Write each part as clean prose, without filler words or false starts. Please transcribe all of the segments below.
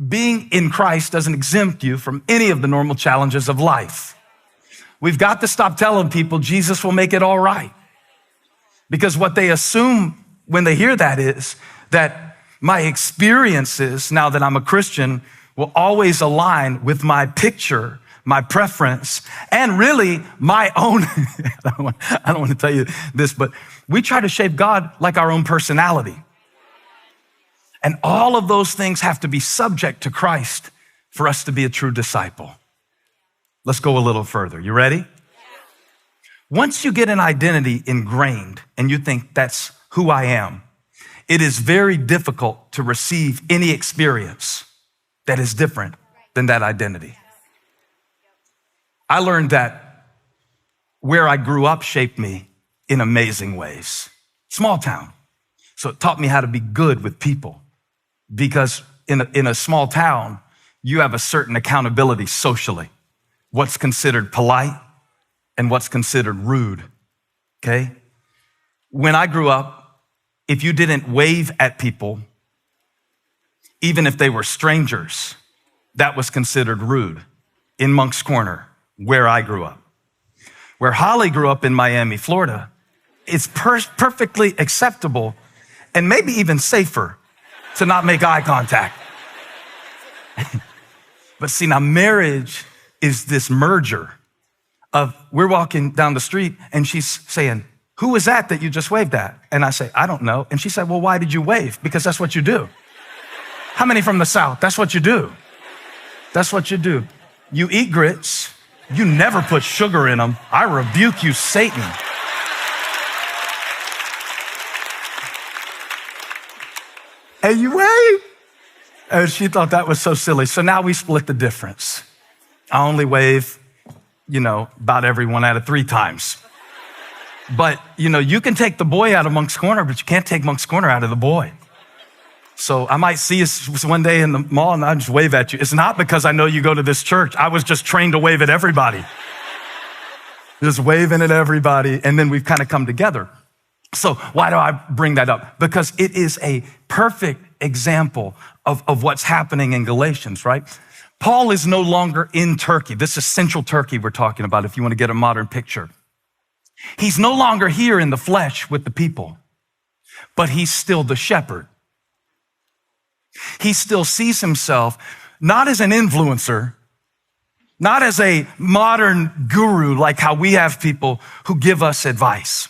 being in Christ doesn't exempt you from any of the normal challenges of life. We've got to stop telling people Jesus will make it all right. Because what they assume when they hear that is that my experiences, now that I'm a Christian, will always align with my picture, my preference, and really my own, I don't want to tell you this, but we try to shape God like our own personality. And all of those things have to be subject to Christ for us to be a true disciple. Let's go a little further. You ready? Once you get an identity ingrained and you think that's who I am, it is very difficult to receive any experience that is different than that identity. I learned that where I grew up shaped me in amazing ways. Small town. So it taught me how to be good with people, because in a small town, you have a certain accountability socially. What's considered polite and what's considered rude, okay? When I grew up, if you didn't wave at people, even if they were strangers, that was considered rude in Moncks Corner, where I grew up. Where Holly grew up in Miami, Florida, it's perfectly acceptable and maybe even safer to not make eye contact. But see, now marriage is this merger of we're walking down the street and she's saying, who was that you just waved at? And I say, I don't know. And she said, well, why did you wave? Because that's what you do. How many from the South? That's what you do. That's what you do. You eat grits. You never put sugar in them. I rebuke you, Satan. And you wave. And she thought that was so silly. So now we split the difference. I only wave, about every 1 out of 3 times. But, you can take the boy out of Moncks Corner, but you can't take Moncks Corner out of the boy. So I might see you one day in the mall and I just wave at you. It's not because I know you go to this church. I was just trained to wave at everybody. Just waving at everybody. And then we've kind of come together. So why do I bring that up? Because it is a perfect example of what's happening in Galatians, right? Paul is no longer in Turkey. This is Central Turkey we're talking about, if you want to get a modern picture. He's no longer here in the flesh with the people, but he's still the shepherd. He still sees himself not as an influencer, not as a modern guru like how we have people who give us advice,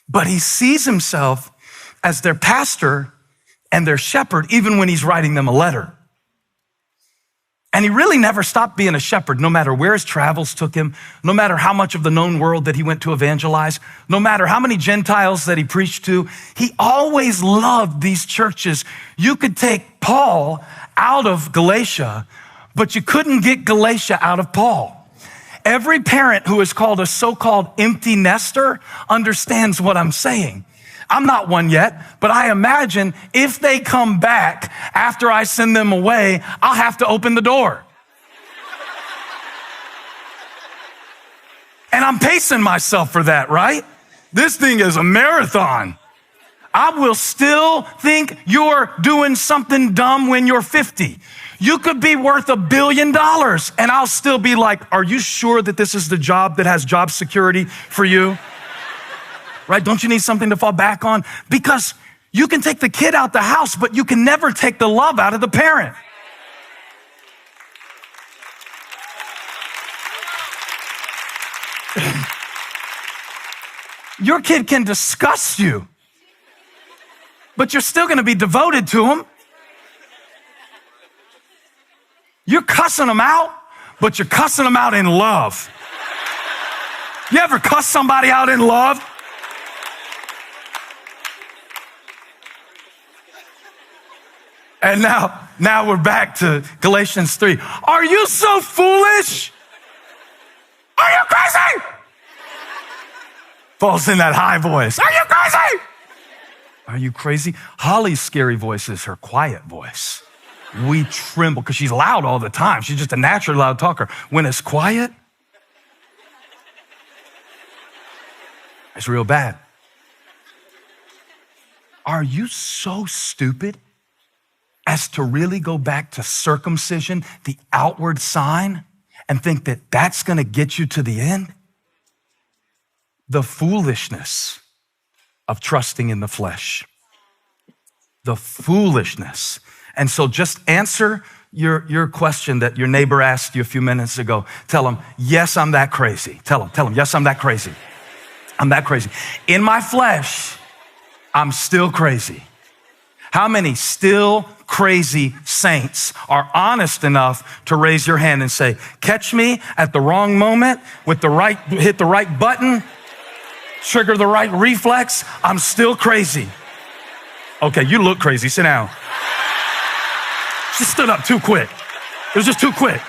but he sees himself as their pastor and their shepherd, even when he's writing them a letter. And he really never stopped being a shepherd, no matter where his travels took him, no matter how much of the known world that he went to evangelize, no matter how many Gentiles that he preached to. He always loved these churches. You could take Paul out of Galatia, but you couldn't get Galatia out of Paul. Every parent who is called a so-called empty nester understands what I'm saying. I'm not one yet, but I imagine if they come back after I send them away, I'll have to open the door. And I'm pacing myself for that, right? This thing is a marathon. I will still think you're doing something dumb when you're 50. You could be worth $1 billion and I'll still be like, are you sure that this is the job that has job security for you? Right? Don't you need something to fall back on? Because you can take the kid out the house, but you can never take the love out of the parent. Your kid can disgust you, but you're still going to be devoted to him. You're cussing them out, but you're cussing them out in love. You ever cuss somebody out in love? And now we're back to Galatians 3. Are you so foolish? Are you crazy? Paul's in that high voice. Are you crazy? Are you crazy? Holly's scary voice is her quiet voice. We tremble because she's loud all the time. She's just a naturally loud talker. When it's quiet, it's real bad. Are you so stupid? as to really go back to circumcision, the outward sign, and think that that's going to get you to the end? The foolishness of trusting in the flesh. The foolishness. And so just answer your question that your neighbor asked you a few minutes ago. Tell him, yes, I'm that crazy. Tell him, yes, I'm that crazy. I'm that crazy. In my flesh, I'm still crazy. How many still crazy saints are honest enough to raise your hand and say, catch me at the wrong moment with hit the right button, trigger the right reflex, I'm still crazy. Okay, you look crazy, sit down. She stood up too quick. It was just too quick.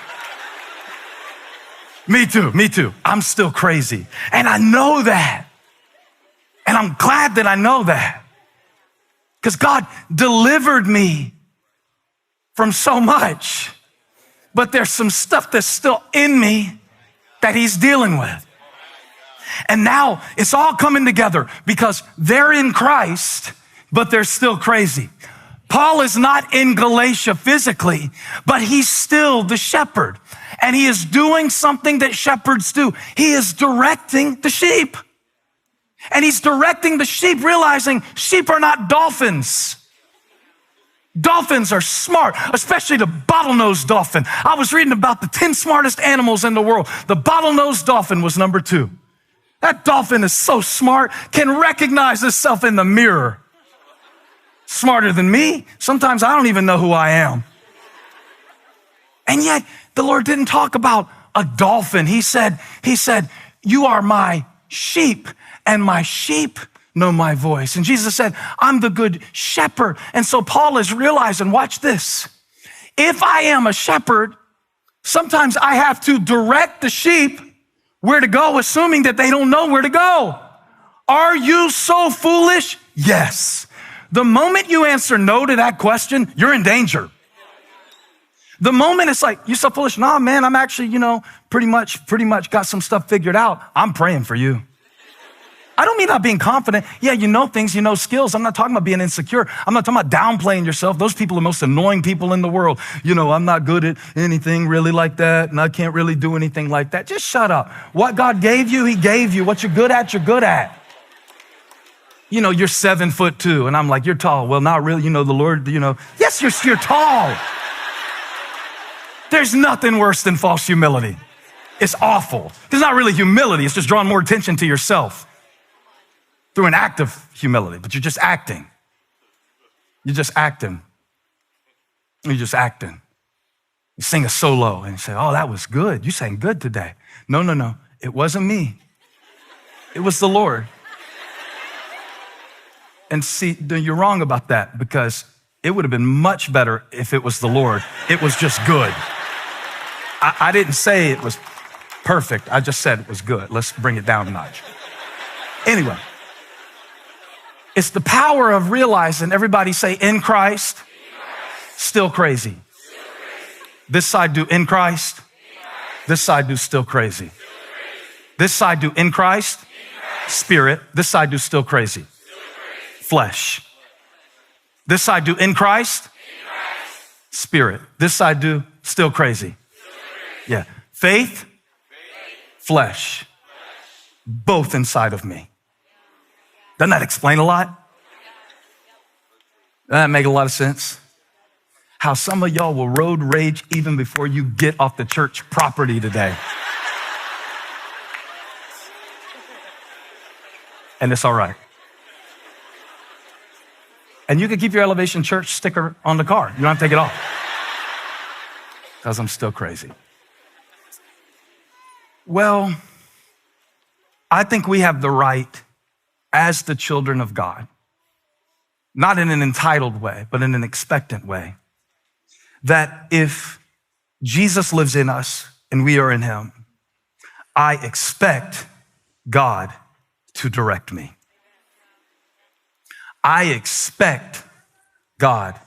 Me too. I'm still crazy. And I know that. And I'm glad that I know that. Because God delivered me from so much. But there's some stuff that's still in me that he's dealing with. And now it's all coming together because they're in Christ, but they're still crazy. Paul is not in Galatia physically, but he's still the shepherd. And he is doing something that shepherds do. He is directing the sheep. And he's directing the sheep, realizing sheep are not dolphins. Dolphins are smart, especially the bottlenose dolphin. I was reading about the 10 smartest animals in the world. The bottlenose dolphin was number 2. That dolphin is so smart, can recognize itself in the mirror. Smarter than me. Sometimes I don't even know who I am. And yet the Lord didn't talk about a dolphin. He said, you are my sheep and my sheep know my voice. And Jesus said, I'm the good shepherd. And so Paul is realizing, watch this. If I am a shepherd, sometimes I have to direct the sheep where to go, assuming that they don't know where to go. Are you so foolish? Yes. The moment you answer no to that question, you're in danger. The moment it's like, you're so foolish. Nah, man, I'm actually, pretty much got some stuff figured out. I'm praying for you. I don't mean not being confident. Yeah, you know things, you know skills. I'm not talking about being insecure. I'm not talking about downplaying yourself. Those people are the most annoying people in the world. I'm not good at anything really like that, and I can't really do anything like that. Just shut up. What God gave you, he gave you. What you're good at, you're good at. You're 7'2", and I'm like, you're tall. Well, not really. The Lord, yes, you're tall. There's nothing worse than false humility. It's awful. It's not really humility. It's just drawing more attention to yourself through an act of humility, but you're just acting. You're just acting. You're just acting. You sing a solo and you say, oh, that was good. You sang good today. No. It wasn't me. It was the Lord. And see, you're wrong about that because it would have been much better if it was the Lord. It was just good. I didn't say it was perfect. I just said it was good. Let's bring it down a notch. Anyway, it's the power of realizing, everybody say, in Christ, still crazy. This side do in Christ. This side do still crazy. This side do in Christ, spirit. This side do still crazy. Flesh. This side do in Christ, spirit. This side do still crazy. Yeah. Faith, flesh, both inside of me. Doesn't that explain a lot? Doesn't that make a lot of sense? How some of y'all will road rage even before you get off the church property today. And it's all right. And you can keep your Elevation Church sticker on the car. You don't have to take it off. Because I'm still crazy. Well, I think we have the right as the children of God, not in an entitled way, but in an expectant way, that if Jesus lives in us and we are in him, I expect God to direct me. I expect God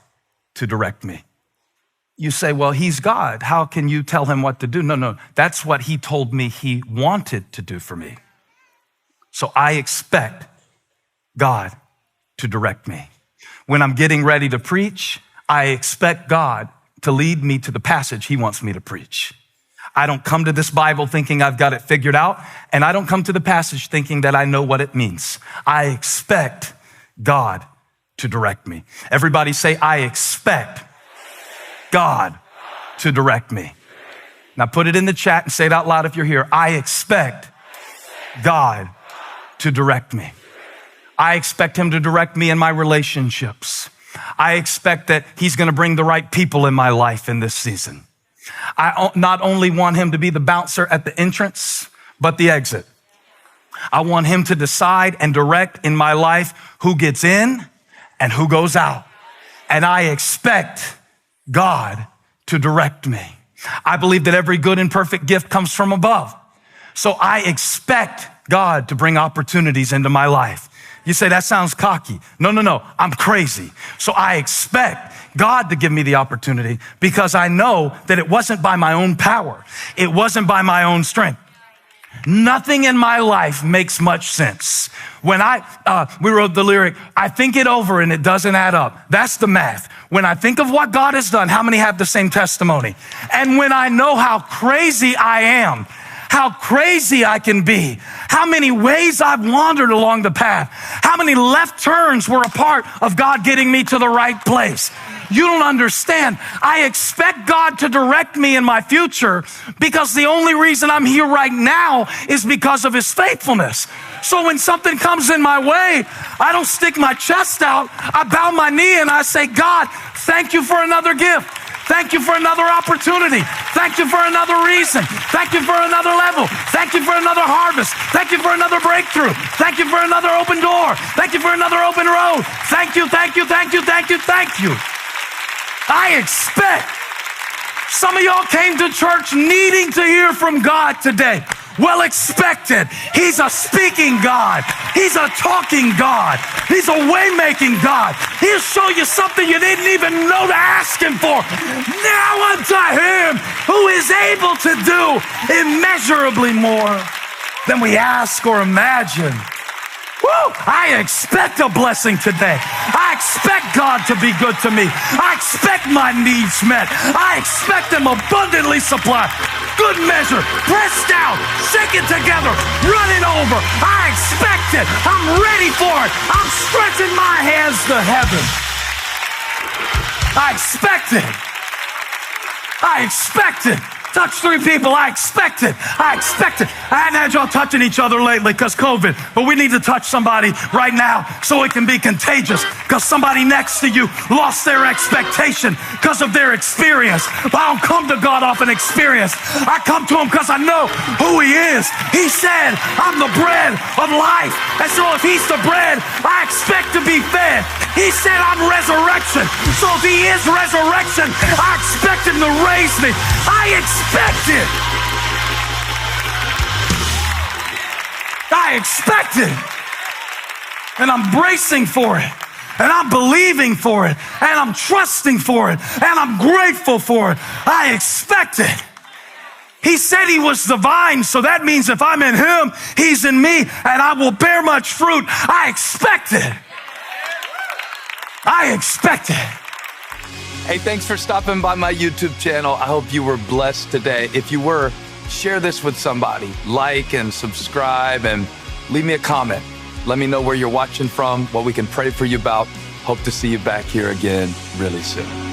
to direct me. You say, well, he's God. How can you tell him what to do? No. That's what he told me he wanted to do for me. So I expect God to direct me. When I'm getting ready to preach, I expect God to lead me to the passage he wants me to preach. I don't come to this Bible thinking I've got it figured out, and I don't come to the passage thinking that I know what it means. I expect God to direct me. Everybody say, I expect God to direct me. Now put it in the chat and say it out loud if you're here. I expect God to direct me. I expect him to direct me in my relationships. I expect that he's going to bring the right people in my life in this season. I not only want him to be the bouncer at the entrance, but the exit. I want him to decide and direct in my life who gets in and who goes out. And I expect God to direct me. I believe that every good and perfect gift comes from above. So I expect God to bring opportunities into my life. You say, that sounds cocky. No, I'm crazy. So I expect God to give me the opportunity because I know that it wasn't by my own power. It wasn't by my own strength. Nothing in my life makes much sense. When we wrote the lyric, I think it over and it doesn't add up. That's the math. When I think of what God has done, how many have the same testimony? And when I know how crazy I am, how crazy I can be, how many ways I've wandered along the path, how many left turns were a part of God getting me to the right place. You don't understand. I expect God to direct me in my future because the only reason I'm here right now is because of his faithfulness. So when something comes in my way, I don't stick my chest out. I bow my knee and I say, God, thank you for another gift. Thank you for another opportunity. Thank you for another reason. Thank you for another level. Thank you for another harvest. Thank you for another breakthrough. Thank you for another open door. Thank you for another open road. Thank you, thank you, thank you, thank you, thank you. I expect some of y'all came to church needing to hear from God today. Well expected. He's a speaking God. He's a talking God. He's a way-making God. He'll show you something you didn't even know to ask him for. Now unto him who is able to do immeasurably more than we ask or imagine. Woo! I expect a blessing today. I expect God to be good to me. I expect my needs met. I expect him abundantly supplied. Good measure, pressed down, shaken together, running over. I expect it. I'm ready for it. I'm stretching my hands to heaven. I expect it. I expect it. Touch 3 people. I expect it. I expect it. I hadn't had y'all touching each other lately because COVID, but we need to touch somebody right now so it can be contagious because somebody next to you lost their expectation because of their experience. But I don't come to God off an experience. I come to him because I know who he is. He said, I'm the bread of life. And so if he's the bread, I expect to be fed. He said, I'm resurrection. So if he is resurrection, I expect him to raise me. I expect it. I expect it. And I'm bracing for it. And I'm believing for it. And I'm trusting for it. And I'm grateful for it. I expect it. He said he was the vine, so that means if I'm in him, he's in me, and I will bear much fruit. I expect it. I expect it. Hey, thanks for stopping by my YouTube channel. I hope you were blessed today. If you were, share this with somebody. Like and subscribe and leave me a comment. Let me know where you're watching from, what we can pray for you about. Hope to see you back here again really soon.